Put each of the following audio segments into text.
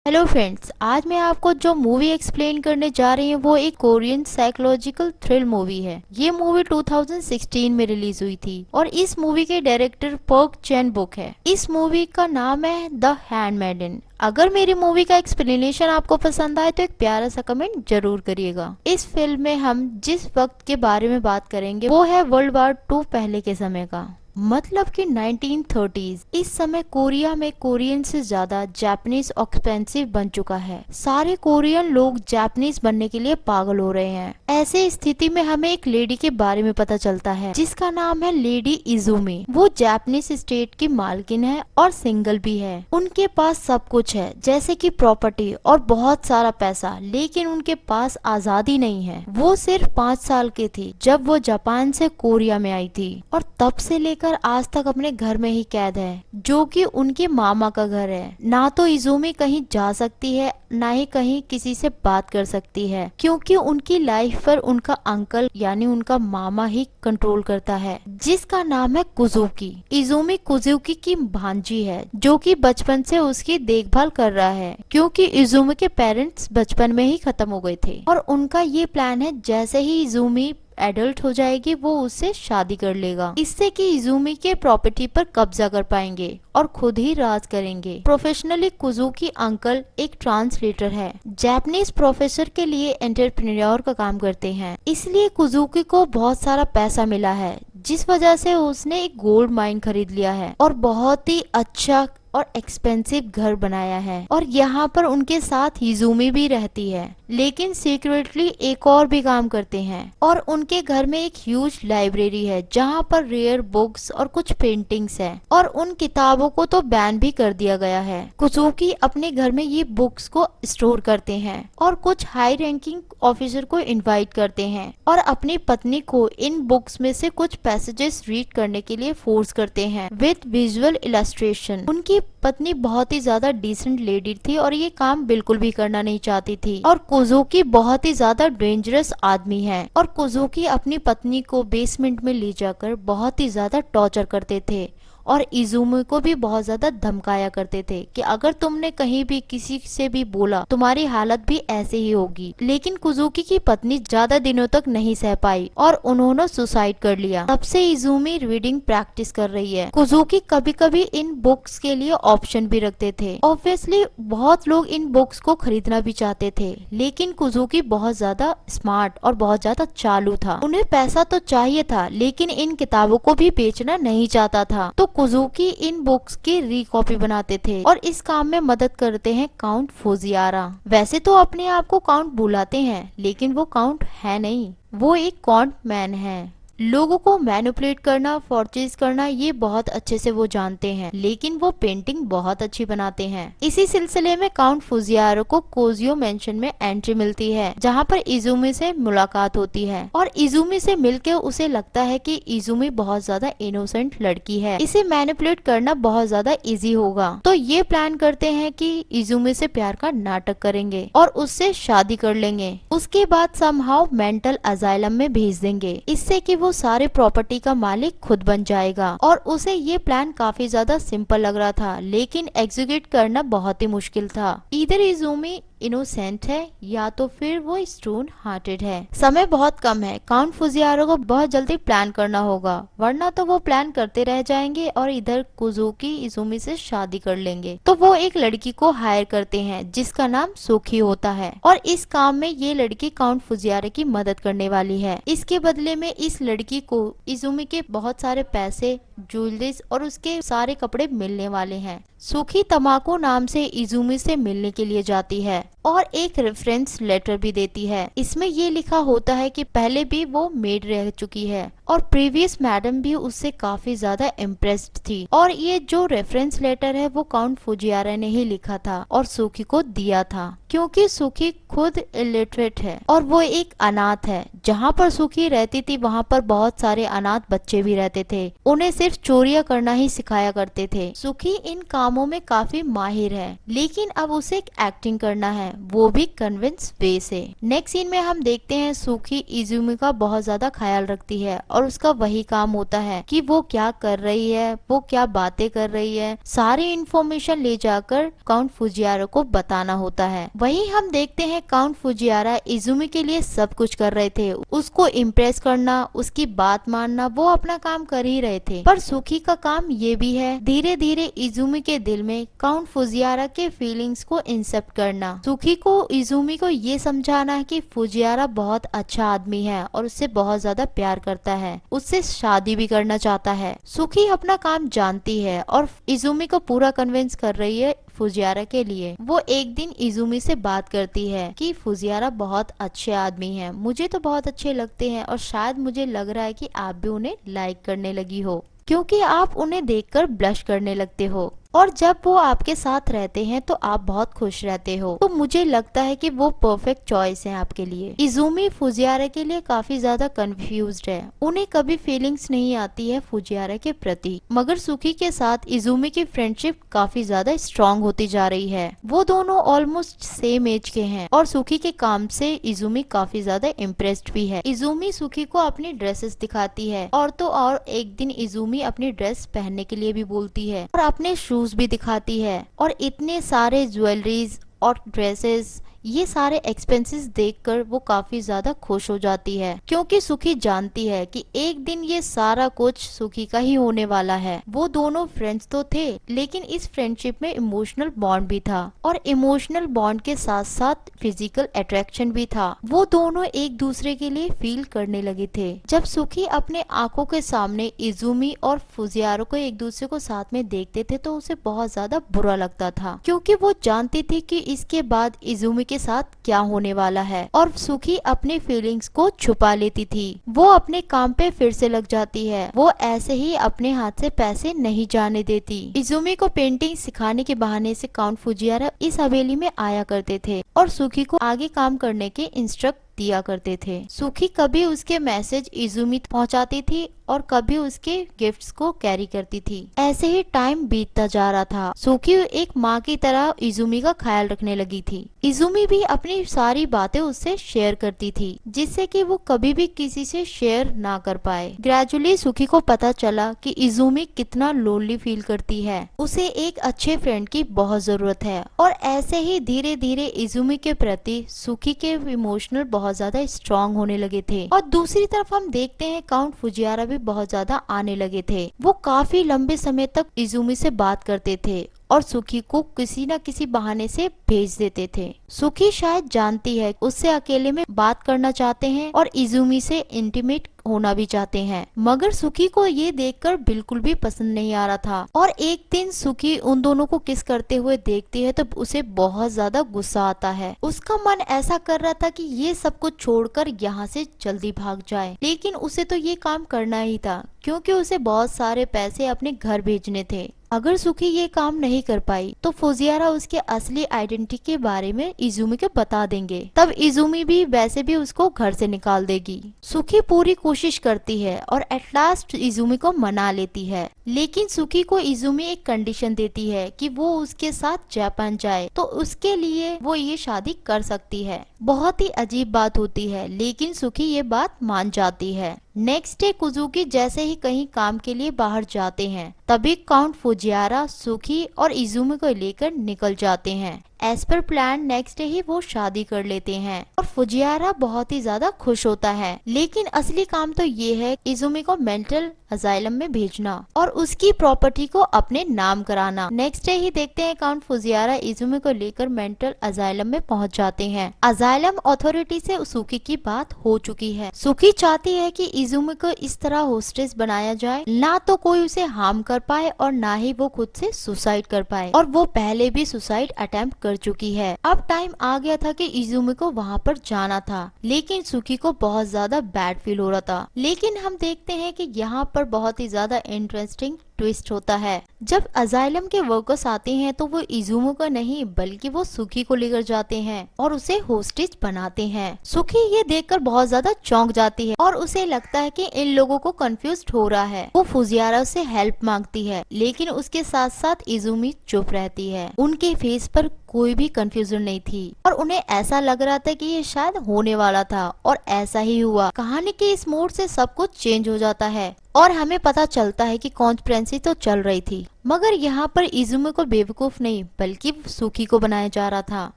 Hello friends, आज मैं आपको जो मूवी एक्सप्लेन करने जा रही हूँ वो एक कोरियन साइकोलॉजिकल थ्रिल मूवी है। ये मूवी 2016 में रिलीज हुई थी और इस मूवी के डायरेक्टर पर्क चैन बुक है। इस मूवी का नाम है द हैंडमेडन। अगर मेरी मूवी का एक्सप्लेनेशन आपको पसंद आए तो एक प्यारा सा कमेंट जरूर करिएगा। इस फिल्म में हम जिस वक्त के बारे में बात करेंगे वो है वर्ल्ड वार 2 पहले के समय का, मतलब कि 1930s। इस समय कोरिया में कोरियन से ज्यादा जापानीज एक्सपेंसिव बन चुका है। सारे कोरियन लोग जापानीज बनने के लिए पागल हो रहे हैं। ऐसे स्थिति में हमें एक लेडी के बारे में पता चलता है जिसका नाम है लेडी इजुमी। वो जापानीज स्टेट की मालकिन है और सिंगल भी है। उनके पास सब कुछ है, जैसे कि प्रॉपर्टी और बहुत सारा पैसा, लेकिन उनके पास आजादी नहीं है। वो सिर्फ 5 साल की थी जब वो जापान से कोरिया में आई थी और तब से लेकर आज तक अपने घर में ही कैद है, जो कि उनके मामा का घर है। ना तो इजुमी कहीं जा सकती है, ना ही कहीं किसी से बात कर सकती है, क्योंकि उनकी लाइफ पर उनका अंकल यानी उनका मामा ही कंट्रोल करता है, जिसका नाम है कुजुकी। इजुमी कुजुकी की भांजी है, जो कि बचपन से उसकी देखभाल कर रहा है, क्योंकि इजुमी के पेरेंट्स बचपन में ही खत्म हो गए थे और उनका ये प्लान है जैसे ही इजुमी एडल्ट हो जाएगी वो उससे शादी कर लेगा, इससे कि इजुमी के प्रॉपर्टी पर कब्जा कर पाएंगे और खुद ही राज करेंगे। प्रोफेशनली कुजुकी अंकल एक ट्रांसलेटर है, जापानीज प्रोफेसर के लिए एंटरप्रेन्योर का काम करते हैं। इसलिए कुजुकी को बहुत सारा पैसा मिला है, जिस वजह से उसने एक गोल्ड माइन खरीद लिया है और बहुत ही अच्छा और एक्सपेंसिव घर बनाया है। और यहाँ पर उनके साथ हिजुमी भी रहती है, लेकिन सीक्रेटली एक और भी काम करते हैं। और उनके घर में एक ह्यूज लाइब्रेरी है जहाँ पर रेयर बुक्स और कुछ पेंटिंग्स हैं, और उन किताबों को तो बैन भी कर दिया गया है। कुजुकी अपने घर में ये बुक्स को स्टोर करते हैं और कुछ हाई रैंकिंग ऑफिसर को इनवाइट करते हैं और अपनी पत्नी को इन बुक्स में से कुछ पैसेजेस रीड करने के लिए फोर्स करते हैं विद विजुअल इलस्ट्रेशन। उनकी पत्नी बहुत ही ज्यादा डिसेंट लेडी थी और ये काम बिल्कुल भी करना नहीं चाहती थी। और कुजुकी बहुत ही ज्यादा डेंजरस आदमी है और कुजुकी अपनी पत्नी को बेसमेंट में ले जाकर बहुत ही ज्यादा टॉर्चर करते थे और इजुमी को भी बहुत ज्यादा धमकाया करते थे कि अगर तुमने कहीं भी किसी से भी बोला तुम्हारी हालत भी ऐसे ही होगी। लेकिन कुजुकी की पत्नी ज्यादा दिनों तक नहीं सह पाई और उन्होंने सुसाइड कर लिया। तब से इजुमी रीडिंग प्रैक्टिस कर रही है। कुजुकी कभी कभी इन बुक्स के लिए ऑप्शन भी रखते थे। ऑब्वियसली बहुत लोग इन बुक्स को खरीदना भी चाहते थे, लेकिन कुजुकी बहुत ज्यादा स्मार्ट और बहुत ज्यादा चालू था। उन्हें पैसा तो चाहिए था, लेकिन इन किताबों को भी बेचना नहीं चाहता था। तो कुजुकी इन बुक्स की रीकॉपी बनाते थे और इस काम में मदद करते हैं काउंट फुजियारा। वैसे तो अपने आप को काउंट बुलाते हैं, लेकिन वो काउंट है नहीं, वो एक कॉन मैन है। लोगों को मैनिपुलेट करना, फॉर्चेज करना, ये बहुत अच्छे से वो जानते हैं, लेकिन वो पेंटिंग बहुत अच्छी बनाते हैं। इसी सिलसिले में काउंट फुजियारो को कोजियो मेंशन में एंट्री मिलती है, जहाँ पर इजुमी से मुलाकात होती है और इजुमी से मिलकर उसे लगता है कि इजुमी बहुत ज्यादा इनोसेंट लड़की है, इसे मैनिपुलेट करना बहुत ज्यादा इजी होगा। तो ये प्लान करते हैं कि इजुमी से प्यार का नाटक करेंगे और उससे शादी कर लेंगे। उसके बाद समहाउ मेंटल अजाइलम में भेज देंगे, इससे कि वो सारे प्रॉपर्टी का मालिक खुद बन जाएगा। और उसे ये प्लान काफी ज्यादा सिंपल लग रहा था, लेकिन एग्जीक्यूट करना बहुत ही मुश्किल था। इधर इजुमी इनोसेंट है या तो फिर वो स्टोन हार्टेड है। समय बहुत कम है, काउंट फुजियारो को बहुत जल्दी प्लान करना होगा, वरना तो वो प्लान करते रह जाएंगे और इधर कुजुकी इजुमी से शादी कर लेंगे। तो वो एक लड़की को हायर करते हैं जिसका नाम सुखी होता है और इस काम में ये लड़की काउंट फुजियारो की मदद करने वाली है। इसके बदले में इस लड़की को इजुमी के बहुत सारे पैसे, ज्वेलरीज और उसके सारे कपड़े मिलने वाले हैं। सुखी तमाको नाम से इजुमी से मिलने के लिए जाती है और एक रेफरेंस लेटर भी देती है। इसमें ये लिखा होता है कि पहले भी वो मेड रह चुकी है और प्रीवियस मैडम भी उससे काफी ज्यादा इम्प्रेस्ड थी। और ये जो रेफरेंस लेटर है वो काउंट फुजियारा ने ही लिखा था और सुखी को दिया था, क्योंकि सुखी खुद इलिटरेट है और वो एक अनाथ है जहाँ पर सुखी रहती थी वहाँ पर बहुत सारे अनाथ बच्चे भी रहते थे। उन्हें सिर्फ चोरियां करना ही सिखाया करते थे। सुखी इन कामों में काफी माहिर है, लेकिन अब उसे एक्टिंग करना है, वो भी कन्विंस वे से। नेक्स्ट सीन में हम देखते हैं सुखी इजुमी का बहुत ज्यादा ख्याल रखती है और उसका वही काम होता है कि वो क्या कर रही है, वो क्या बातें कर रही है, सारी इंफॉर्मेशन ले जाकर काउंट फुजियारा को बताना होता है। वहीं हम देखते हैं काउंट फुजियारा इजुमी के लिए सब कुछ कर रहे थे, उसको इम्प्रेस करना, उसकी बात मानना, वो अपना काम कर ही रहे थे। पर सुखी का काम ये भी है धीरे धीरे इजुमी के दिल में काउंट फुजियारा के फीलिंग्स को इंसेप्ट करना। सुखी को इजुमी को ये समझाना है कि फुजियारा बहुत अच्छा आदमी है और उससे बहुत ज्यादा प्यार करता है, उससे शादी भी करना चाहता है। सुखी अपना काम जानती है और इजुमी को पूरा कन्विंस कर रही है फुजियारा के लिए। वो एक दिन इजुमी से बात करती है कि फुजियारा बहुत अच्छे आदमी हैं, मुझे तो बहुत अच्छे लगते हैं और शायद मुझे लग रहा है कि आप भी उन्हें लाइक करने लगी हो, क्योंकि आप उन्हें देखकर ब्लश करने लगते हो और जब वो आपके साथ रहते हैं तो आप बहुत खुश रहते हो, तो मुझे लगता है कि वो परफेक्ट चॉइस है आपके लिए। इजुमी फुजियारा के लिए काफी ज्यादा कंफ्यूज्ड है, उन्हें कभी फीलिंग्स नहीं आती है फुजियारा के प्रति। मगर सुखी के साथ इजुमी की फ्रेंडशिप काफी ज्यादा स्ट्रॉन्ग होती जा रही है। वो दोनों ऑलमोस्ट सेम एज के हैं और सुखी के काम से इजुमी काफी ज्यादा इम्प्रेस्ड भी है। इजुमी सुखी को अपनी ड्रेसेस दिखाती है और तो और एक दिन इजुमी अपनी ड्रेस पहनने के लिए भी बोलती है और अपने शूज भी दिखाती है और इतने सारे ज्वेलरीज और ड्रेसेस, ये सारे एक्सपेंसेस देखकर वो काफी ज्यादा खुश हो जाती है, क्योंकि सुखी जानती है कि एक दिन ये सारा कुछ सुखी का ही होने वाला है। वो दोनों फ्रेंड्स तो थे, लेकिन इस फ्रेंडशिप में इमोशनल बॉन्ड भी था और इमोशनल बॉन्ड के साथ साथ फिजिकल अट्रैक्शन भी था। वो दोनों एक दूसरे के लिए फील करने लगे थे। जब सुखी अपने आंखों के सामने इजुमी और फुजियारा को एक दूसरे को साथ में देखते थे तो उसे बहुत ज्यादा बुरा लगता था, क्योंकि वो जानती थी कि इसके बाद इजुमी के साथ क्या होने वाला है और सुखी अपनी फीलिंग्स को छुपा लेती थी। वो अपने काम पे फिर से लग जाती है, वो ऐसे ही अपने हाथ से पैसे नहीं जाने देती। इजुमी को पेंटिंग सिखाने के बहाने से काउंट फुजियारा इस हवेली में आया करते थे और सुखी को आगे काम करने के इंस्ट्रक्ट दिया करते थे। सुखी कभी उसके मैसेज इजुमी पहुंचाती थी और कभी उसके गिफ्ट्स को कैरी करती थी। ऐसे ही टाइम बीतता जा रहा था। सुखी एक माँ की तरह इजुमी का ख्याल रखने लगी थी। इजुमी भी अपनी सारी बातें उससे शेयर करती थी, जिससे कि वो कभी भी किसी से शेयर ना कर पाए। ग्रेजुअली सुखी को पता चला कि इजुमी कितना लोनली फील करती है, उसे एक अच्छे फ्रेंड की बहुत जरूरत है और ऐसे ही धीरे धीरे इजुमी के प्रति सुखी के इमोशनल बहुत ज्यादा स्ट्रॉन्ग होने लगे थे। और दूसरी तरफ हम देखते हैं काउंट फुजियारा भी बहुत ज्यादा आने लगे थे। वो काफी लंबे समय तक इजुमी से बात करते थे और सुखी को किसी न किसी बहाने से भेज देते थे। सुखी शायद जानती है उससे अकेले में बात करना चाहते हैं और इजुमी से इंटीमेट होना भी चाहते हैं, मगर सुखी को ये देखकर बिल्कुल भी पसंद नहीं आ रहा था। और एक दिन सुखी उन दोनों को किस करते हुए देखती है तो उसे बहुत ज्यादा गुस्सा आता है। उसका मन ऐसा कर रहा था कि ये सब कुछ छोड़कर यहाँ से जल्दी भाग जाए, लेकिन उसे तो ये काम करना ही था, क्योंकि उसे बहुत सारे पैसे अपने घर भेजने थे। अगर सुखी ये काम नहीं कर पाई तो फुजियारा उसके असली आइडेंटिटी के बारे में इजुमी को बता देंगे, तब इजुमी भी वैसे भी उसको घर से निकाल देगी। सुखी पूरी कोशिश करती है और एट लास्ट इजुमी को मना लेती है, लेकिन सुखी को इजुमी एक कंडीशन देती है कि वो उसके साथ जापान जाए तो उसके लिए वो ये शादी कर सकती है। बहुत ही अजीब बात होती है, लेकिन सुखी ये बात मान जाती है। नेक्स्ट डे कुजुकी जैसे ही कहीं काम के लिए बाहर जाते हैं, तभी काउंट फुजियारा सुखी और इजुमी को लेकर निकल जाते हैं। As per plan next day ही वो शादी कर लेते हैं और फुजियारा बहुत ही ज्यादा खुश होता है, लेकिन असली काम तो ये है इजुमी को मेंटल अजाइलम में भेजना और उसकी प्रॉपर्टी को अपने नाम कराना। नेक्स्ट डे ही देखते हैं काउंट फुजियारा इजुमी को लेकर मेंटल अजाइलम में पहुंच जाते हैं। अजाइलम अथॉरिटी से सुखी की बात हो चुकी है। सुखी चाहती है कि इजुमी को इस तरह होस्टेस बनाया जाए, ना तो कोई उसे हार्म कर पाए और ना ही वो खुद से सुसाइड कर पाए, और वो पहले भी सुसाइड अटेम्प्ट कर चुकी है। अब टाइम आ गया था कि इजुमी को वहाँ पर जाना था, लेकिन सुखी को बहुत ज्यादा बैड फील हो रहा था। लेकिन हम देखते हैं कि यहाँ पर बहुत ही ज्यादा इंटरेस्टिंग ट्विस्ट होता है। जब अजाइलम के वर्कर्स आते हैं तो वो इजुमी को नहीं बल्कि वो सुकी को लेकर जाते हैं और उसे होस्टेज बनाते हैं। सुकी ये देखकर बहुत ज्यादा चौंक जाती है और उसे लगता है कि इन लोगों को कंफ्यूज हो रहा है। वो फुजियारा से हेल्प मांगती है, लेकिन उसके साथ साथ इजुमी चुप रहती है। उनके फेस पर कोई भी कंफ्यूजन नहीं थी और उन्हें ऐसा लग रहा था कि ये शायद होने वाला था, और ऐसा ही हुआ। कहानी के इस मोड़ से सब कुछ चेंज हो जाता है और हमें पता चलता है कि कॉन्स्पिरेंसी तो चल रही थी, मगर यहाँ पर इजुमी को बेवकूफ नहीं बल्कि सुकी को बनाया जा रहा था।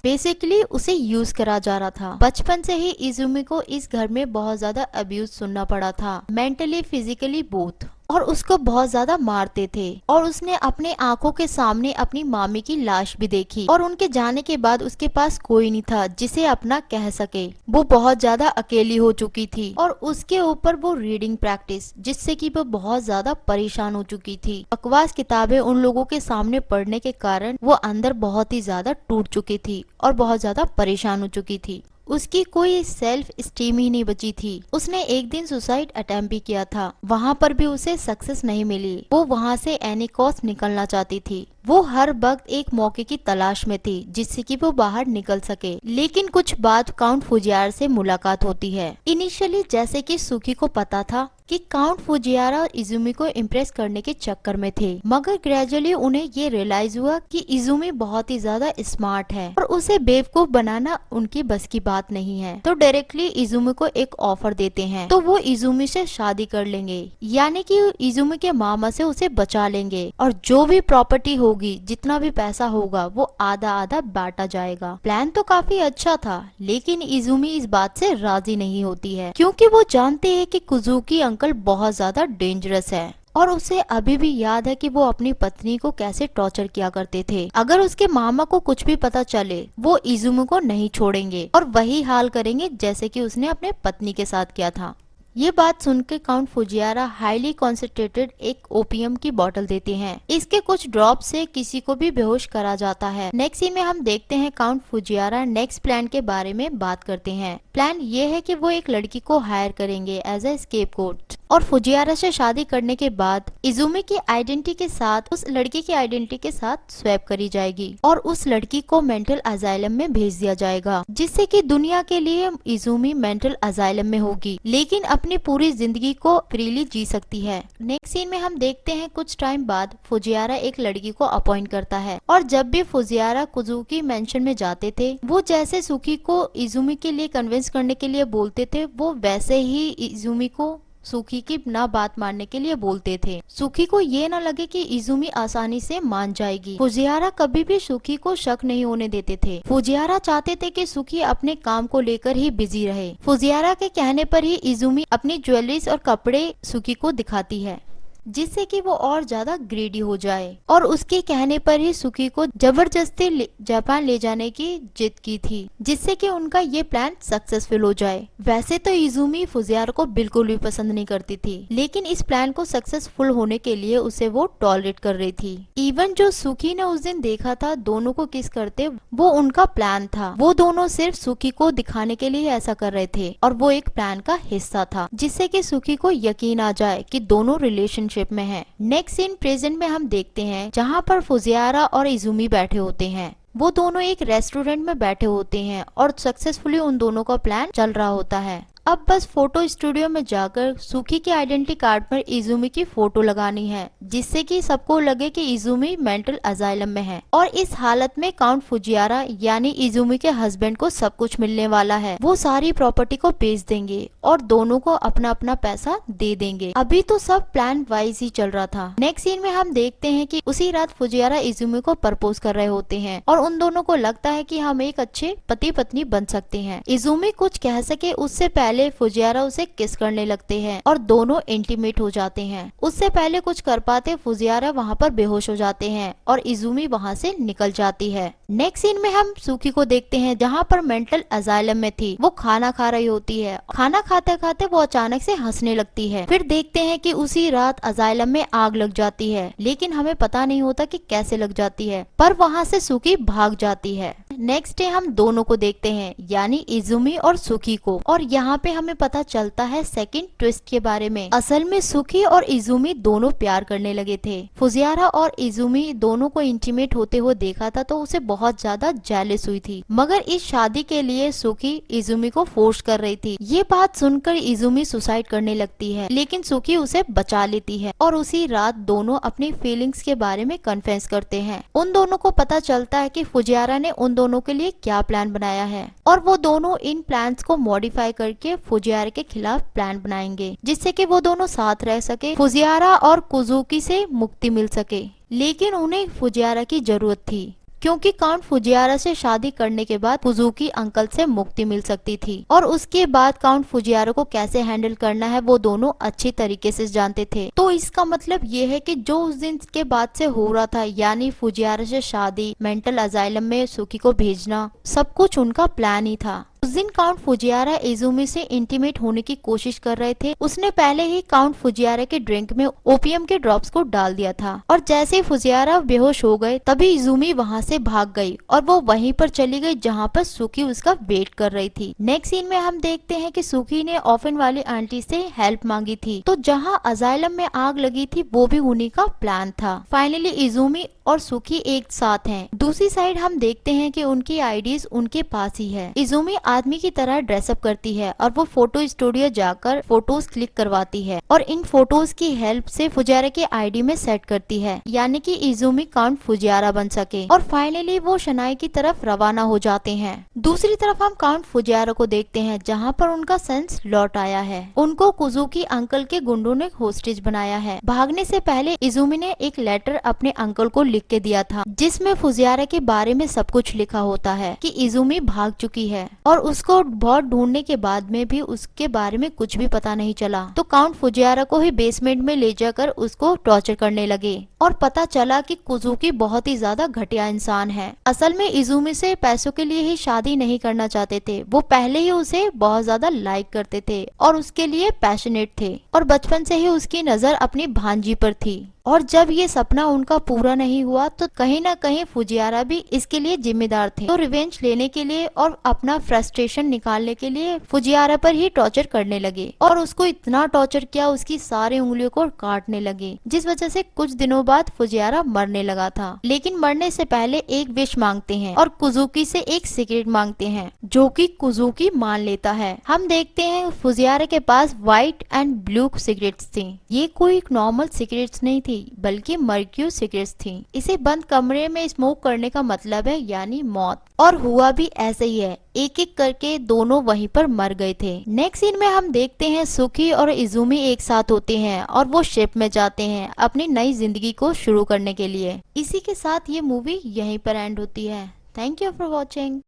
बेसिकली उसे यूज करा जा रहा था। बचपन से ही इजुमी को इस घर में बहुत ज्यादा अब्यूज सुनना पड़ा था, मेंटली फिजिकली बोथ, और उसको बहुत ज्यादा मारते थे। और उसने अपने आंखों के सामने अपनी मामी की लाश भी देखी और उनके जाने के बाद उसके पास कोई नहीं था जिसे अपना कह सके। वो बहुत ज्यादा अकेली हो चुकी थी और उसके ऊपर वो रीडिंग प्रैक्टिस, जिससे कि वो बहुत ज्यादा परेशान हो चुकी थी। बकवास किताबें उन लोगों के सामने पढ़ने के कारण वो अंदर बहुत ही ज्यादा टूट चुकी थी और बहुत ज्यादा परेशान हो चुकी थी। उसकी कोई सेल्फ स्टीम ही नहीं बची थी। उसने एक दिन सुसाइड अटेम्प्ट भी किया था, वहाँ पर भी उसे सक्सेस नहीं मिली। वो वहाँ से एनी कॉस्ट निकलना चाहती थी। वो हर वक्त एक मौके की तलाश में थी जिससे कि वो बाहर निकल सके। लेकिन कुछ बाद काउंट फुजियारा से मुलाकात होती है। इनिशियली जैसे कि सुकी को पता था कि काउंट फुजियारा इजुमी को इम्प्रेस करने के चक्कर में थे, मगर ग्रेजुअली उन्हें ये रियलाइज हुआ कि इजुमी बहुत ही ज्यादा स्मार्ट है और उसे बेवकूफ बनाना उनकी बस की बात नहीं है। तो डायरेक्टली इजुमी को एक ऑफर देते हैं, तो वो इजुमी से शादी कर लेंगे, यानी कि इजुमी के मामा से उसे बचा लेंगे और जो भी प्रॉपर्टी होगी, जितना भी पैसा होगा, वो आधा आधा बांटा जाएगा। प्लान तो काफी अच्छा था, लेकिन इजुमी इस बात से राजी नहीं होती है क्योंकि वो जानते हैं कि कुजुकी अंकल बहुत ज्यादा डेंजरस है और उसे अभी भी याद है कि वो अपनी पत्नी को कैसे टॉर्चर किया करते थे। अगर उसके मामा को कुछ भी पता चले, वो इजुमी को नहीं छोड़ेंगे और वही हाल करेंगे जैसे कि उसने अपने पत्नी के साथ किया था। ये बात सुनकर काउंट फुजियारा हाईली कॉन्सेंट्रेटेड एक ओपियम की बोतल देते हैं। इसके कुछ ड्रॉप से किसी को भी बेहोश करा जाता है। नेक्स्ट सीन में हम देखते हैं काउंट फुजियारा नेक्स्ट प्लान के बारे में बात करते हैं। प्लान ये है कि वो एक लड़की को हायर करेंगे एज ए स्केपगोट और फुजियारा से शादी करने के बाद इजुमी की आइडेंटिटी के साथ उस लड़की की आइडेंटिटी के साथ स्वैप करी जाएगी और उस लड़की को मेंटल अजाइलम में भेज दिया जाएगा, जिससे कि दुनिया के लिए इजुमी मेंटल अजाइलम में होगी लेकिन अपनी पूरी जिंदगी को फ्रीली जी सकती है। नेक्स्ट सीन में हम देखते हैं कुछ टाइम बाद फुजियारा एक लड़की को अपॉइंट करता है और जब भी फुजियारा कुजुकी मेंशन में जाते थे, वो जैसे सुकी को इजुमी के लिए कन्विंस करने के लिए बोलते थे, वो वैसे ही इजुमी को सुकी की ना बात मानने के लिए बोलते थे। सुकी को ये ना लगे कि इजुमी आसानी से मान जाएगी। फुजियारा कभी भी सुकी को शक नहीं होने देते थे। फुजियारा चाहते थे कि सुकी अपने काम को लेकर ही बिजी रहे। फुजियारा के कहने पर ही इजुमी अपनी ज्वेलरीज और कपड़े सुकी को दिखाती है, जिससे कि वो और ज्यादा ग्रीडी हो जाए और उसके कहने पर ही सुकी को जबरदस्ती जापान ले जाने की जिद की थी, जिससे कि उनका ये प्लान सक्सेसफुल हो जाए। वैसे तो इजुमी फुजियारा को बिल्कुल भी पसंद नहीं करती थी, लेकिन इस प्लान को सक्सेसफुल होने के लिए उसे वो टॉलरेट कर रही थी। इवन जो सुकी ने उस दिन देखा था दोनों को किस करते, वो उनका प्लान था। वो दोनों सिर्फ सुकी को दिखाने के लिए ऐसा कर रहे थे और वो एक प्लान का हिस्सा था, जिससे कि सुकी को यकीन आ जाए कि दोनों रिलेशनशिप में है। नेक्स्ट सीन प्रेजेंट में हम देखते हैं जहाँ पर फुजियारा और इजुमी बैठे होते हैं। वो दोनों एक रेस्टोरेंट में बैठे होते हैं और सक्सेसफुली उन दोनों का प्लान चल रहा होता है। अब बस फोटो स्टूडियो में जाकर सुकी के आइडेंटिटी कार्ड पर इजुमी की फोटो लगानी है, जिससे कि सबको लगे कि इजुमी मेंटल अजाइलम में है। और इस हालत में काउंट फुजियारा यानी इजुमी के हस्बैंड को सब कुछ मिलने वाला है। वो सारी प्रॉपर्टी को बेच देंगे और दोनों को अपना अपना पैसा दे देंगे। अभी तो सब प्लान वाइज ही चल रहा था। नेक्स्ट सीन में हम देखते हैं कि उसी रात फुजियारा इजुमी को प्रपोज कर रहे होते हैं और उन दोनों को लगता है कि हम एक अच्छे पति पत्नी बन सकते हैं। इजुमी कुछ कह सके उससे पहले फुजियारा उसे किस करने लगते हैं और दोनों इंटीमेट हो जाते हैं। उससे पहले कुछ कर पाते फुजियारा वहाँ पर बेहोश हो जाते हैं और इजुमी वहाँ से निकल जाती है। नेक्स्ट सीन में हम सुकी को देखते हैं जहाँ पर मेंटल अजाइलम में थी। वो खाना खा रही होती है। खाना खाते खाते वो अचानक से हंसने लगती है। फिर देखते हैं कि उसी रात अजाइलम में आग लग जाती है, लेकिन हमें पता नहीं होता कि कैसे लग जाती है, पर वहाँ से सुकी भाग जाती है। नेक्स्ट डे हम दोनों को देखते हैं, यानी इजुमी और सुकी को, और यहाँ पे हमें पता चलता है सेकंड ट्विस्ट के बारे में। असल में सुकी और इजुमी दोनों प्यार करने लगे थे। फुजियारा और इजुमी दोनों को इंटीमेट होते हुए देखा था तो उसे बहुत ज्यादा जेलस हुई थी, मगर इस शादी के लिए सुकी इजुमी को फोर्स कर रही थी। ये बात सुनकर इजुमी सुसाइड करने लगती है, लेकिन सुकी उसे बचा लेती है और उसी रात दोनों अपनी फीलिंग्स के बारे में कन्फेस करते हैं। उन दोनों को पता चलता है कि फुजियारा ने उन दोनों के लिए क्या प्लान बनाया है और वो दोनों इन प्लान्स को मॉडिफाई करके फुजियारा के खिलाफ प्लान बनाएंगे, जिससे कि वो दोनों साथ रह सके, फुजियारा और कुजुकी से मुक्ति मिल सके। लेकिन उन्हें फुजियारा की जरूरत थी, क्योंकि काउंट फुजियारा से शादी करने के बाद कुजुकी अंकल से मुक्ति मिल सकती थी और उसके बाद काउंट फुजियारा को कैसे हैंडल करना है वो दोनों अच्छी तरीके से जानते थे। तो इसका मतलब ये है कि जो उस दिन के बाद से हो रहा था, यानी फुजियारा से शादी, मेंटल अजाइलम में सुकी को भेजना, सब कुछ उनका प्लान ही था। उस दिन काउंट फुजियारा इजुमी से इंटीमेट होने की कोशिश कर रहे थे। उसने पहले ही काउंट फुजियारा के ड्रिंक में ओपियम के ड्रॉप्स को डाल दिया था और जैसे ही फुजियारा बेहोश हो गए तभी इजुमी वहां से भाग गई और वो वहीं पर चली गई जहां पर सुकी उसका वेट कर रही थी। नेक्स्ट सीन में हम देखते हैं कि सुकी ने ऑफन वाली आंटी से हेल्प मांगी थी, तो जहां अजाइलम में आग लगी थी वो भी उन्हीं का प्लान था। फाइनली इजुमी और सुकी एक साथ हैं। दूसरी साइड हम देखते हैं कि उनकी आईडीज उनके पास ही है। इजुमी आदमी की तरह ड्रेसअप करती है और वो फोटो स्टूडियो जाकर फोटोज क्लिक करवाती है और इन फोटोज की हेल्प से फुजियारा के आईडी में सेट करती है, यानी कि इजुमी काउंट फुजियारा बन सके। और फाइनली वो शनाई की तरफ रवाना हो जाते हैं। दूसरी तरफ हम काउंट फुजियारा को देखते हैं, जहाँ पर उनका सेंस लौट आया है। उनको कुजुकी अंकल के गुंडों ने होस्टेज बनाया है। भागने से पहले इजुमी ने एक लेटर अपने अंकल को लिख के दिया था, जिसमें फुजियारा के बारे में सब कुछ लिखा होता है कि इजुमी भाग चुकी है और उसको बहुत ढूंढने के बाद में भी उसके बारे में कुछ भी पता नहीं चला। तो काउंट फुजियारा को ही बेसमेंट में ले जाकर उसको टॉर्चर करने लगे और पता चला कि कुजुकी बहुत ही ज्यादा घटिया इंसान है। असल में इजुमी से पैसों के लिए ही शादी नहीं करना चाहते थे, वो पहले ही उसे बहुत ज्यादा लाइक करते थे और उसके लिए पैशनेट थे और बचपन से ही उसकी नजर अपनी भांजी पर थी। और जब ये सपना उनका पूरा नहीं हुआ तो कहीं ना कहीं फुजियारा भी इसके लिए जिम्मेदार थे। तो रिवेंज लेने के लिए और अपना फ्रस्ट्रेशन निकालने के लिए फुजियारा पर ही टॉर्चर करने लगे और उसको इतना टॉर्चर किया उसकी सारी उंगलियों को काटने लगे, जिस वजह से कुछ दिनों बाद फुजियारा मरने लगा था। लेकिन मरने से पहले एक विश मांगते हैं और कुजुकी से एक सिगरेट मांगते हैं, जो कि कुजुकी मान लेता है। हम देखते हैं फुजियारा के पास व्हाइट एंड ब्लू सिगरेट्स थी। ये कोई नॉर्मल सिगरेट्स नहीं थी, बल्कि मर्क्यूरी सिगरेट्स थी। इसे बंद कमरे में स्मोक करने का मतलब है यानी मौत, और हुआ भी ऐसे ही है। एक एक करके दोनों वहीं पर मर गए थे। नेक्स्ट सीन में हम देखते हैं सुकी और इजुमी एक साथ होते हैं और वो शिप में जाते हैं अपनी नई जिंदगी को शुरू करने के लिए। इसी के साथ ये मूवी यहीं पर एंड होती है। Thank you for watching.